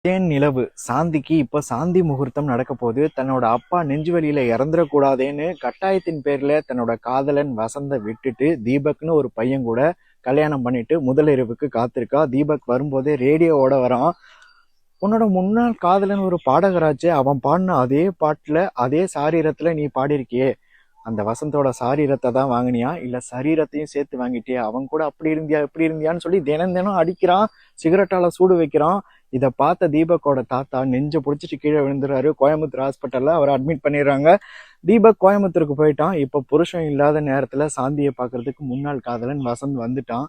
தேன் நிலவு சாந்திக்கு இப்ப சாந்தி முகூர்த்தம் நடக்க போகுது. தன்னோட அப்பா நெஞ்சு வலியில இறந்துடக்கூடாதேன்னு கட்டாயத்தின் பேர்ல தன்னோட காதலன் வசந்த விட்டுட்டு தீபக்னு ஒரு பையன் கூட கல்யாணம் பண்ணிட்டு முதல் இரவுக்கு காத்திருக்கா. தீபக் வரும்போதே ரேடியோவோட வரான். உன்னோட முன்னாள் காதலன் ஒரு பாடகராச்சே, அவன் பாடின அதே பாட்டுல அதே சாரீரத்துல நீ பாடியிருக்கியே, அந்த வசந்தோட சாரீரத்தை தான் வாங்கினியா இல்ல சரீரத்தையும் சேர்த்து வாங்கிட்டியா? அவன் கூட அப்படி இருந்தியா இப்படி இருந்தியான்னு சொல்லி தினம் தினம் அடிக்கிறான், சிகரெட்டால சூடு வைக்கிறான். இதை பார்த்த தீபக்கோட தாத்தா நெஞ்ச பிடிச்சிட்டு கீழே விழுந்துறாரு. கோயம்புத்தூர் ஹாஸ்பிட்டல்ல அவரை அட்மிட் பண்ணிடுறாங்க. தீபக் கோயம்புத்தூருக்கு போயிட்டான். இப்ப புருஷன் இல்லாத நேரத்துல சாந்தியை பாக்குறதுக்கு முன்னாள் காதலன் வசந்த் வந்துட்டான்.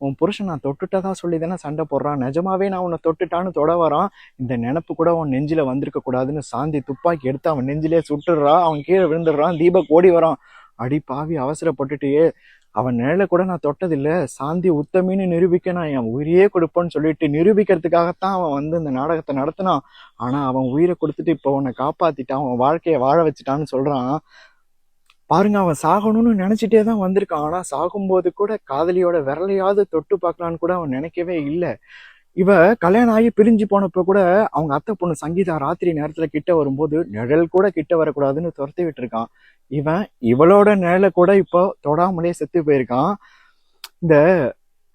உன் புருஷன் நான் தொட்டுட்டதா சொல்லி தானே சண்டை போடுறான், நிஜமாவே நான் உன்னை தொட்டுட்டான்னு தொட வரான். இந்த நினப்பு கூட உன் நெஞ்சில வந்திருக்க கூடாதுன்னு சாந்தி துப்பாக்கி எடுத்து அவன் நெஞ்சிலே சுட்டுடுறா. அவன் கீழே விழுந்துடுறான். தீபக் ஓடி வரான். அடி பாவி, அவசரப்பட்டுட்டே, அவன் நிழல கூட நான் தொட்டதில்லை, சாந்தி உத்தமின்னு நிரூபிக்க நான் என் உயிரையே கொடுப்பேன்னு சொல்லிட்டு நிரூபிக்கிறதுக்காகத்தான் அவன் வந்து இந்த நாடகத்தை நடத்தினான். ஆனா அவன் உயிரை கொடுத்துட்டு இப்போ உன்னை காப்பாத்திட்டான், அவன் வாழ்க்கையை வாழ வச்சுட்டான்னு சொல்றான். பாருங்க, அவன் சாகணும்னு நினைச்சிட்டே தான் வந்திருக்கான். ஆனா சாகும்போது கூட காதலியோட விரலையாவது தொட்டு பார்க்கலான்னு கூட அவன் நினைக்கவே இல்லை. இவ கல்யாணம் ஆகி பிரிஞ்சு போனப்ப கூட அவங்க அத்தை பொண்ணு சங்கீதா ராத்திரி நேரத்துல கிட்ட வரும்போது நிழல் கூட கிட்ட வரக்கூடாதுன்னு துரத்தி விட்டு இருக்கான். இவன் இவளோட நிழலை கூட இப்போ தொடாமலே செத்து போயிருக்கான். இந்த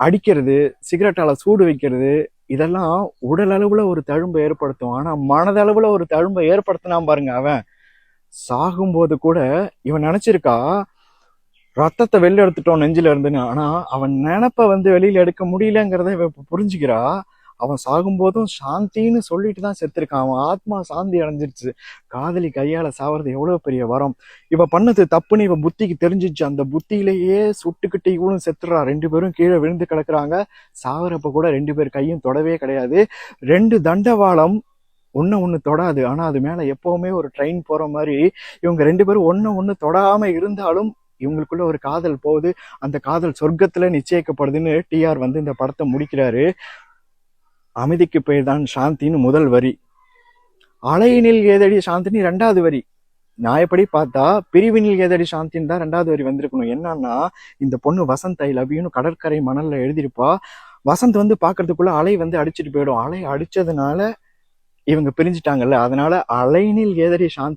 அடிக்கிறது, சிகரெட்டால சூடு வைக்கிறது, இதெல்லாம் உடல் அளவுல ஒரு தழும்பை ஏற்படுத்தும். ஆனா மனதளவுல ஒரு தழும்பை ஏற்படுத்தினான் பாருங்க. அவன் சாகும்போது கூட இவன் நினைச்சிருக்கா ரத்தத்தை வெளில எடுத்துட்டோம் நெஞ்சில இருந்துன்னு. ஆனா அவன் நினைப்ப வந்து வெளியில எடுக்க முடியலங்கிறத இவ புரிஞ்சுக்கிறா. அவன் சாகும்போதும் சாந்தின்னு சொல்லிட்டு தான் செத்துருக்கான். அவன் ஆத்மா சாந்தி அடைஞ்சிருச்சு. காதலி கையால சாவறது எவ்வளவு பெரிய வரம். இவ பண்ணது தப்புன்னு இவ புத்திக்கு தெரிஞ்சிச்சு. அந்த புத்தியிலேயே சுட்டுக்கிட்டு இவளும் செத்துறா. 2 பேரும் கீழே விழுந்து கிடக்குறாங்க. சாவரப்ப கூட 2 பேர் கையும் தொடவே கிடையாது. 2 தண்டவாளம் ஒண்ணு தொடாது. ஆனா அது மேல எப்பவுமே ஒரு ட்ரெயின் போற மாதிரி இவங்க 2 பேரும் ஒண்ணு தொடாம இருந்தாலும் இவங்களுக்குள்ள ஒரு காதல் போகுது. அந்த காதல் சொர்க்கத்துல நிச்சயிக்கப்படுதுன்னு டிஆர் வந்து இந்த படத்தை முடிக்கிறாரு. அமைதிக்கு பெயர் தான் சாந்தின்னு முதல் வரி, அலையினில் ஏதடி சாந்தினி 2வது வரி. நியாயப்படி பார்த்தா பிரிவினில் ஏதடி சாந்தின்னு தான் 2வது வரி வந்திருக்கணும். என்னன்னா, இந்த பொண்ணு வசந்த் ஐ லவ் யூன்னு கடற்கரை மணல்ல எழுதியிருப்பா. வசந்த் வந்து பாக்குறதுக்குள்ள அலை வந்து அடிச்சுட்டு போயிடும். அலை அடிச்சதுனால இவங்க பிரிஞ்சுட்டாங்கல்ல, அதனால அலைனில் ஏதடி சாந்தி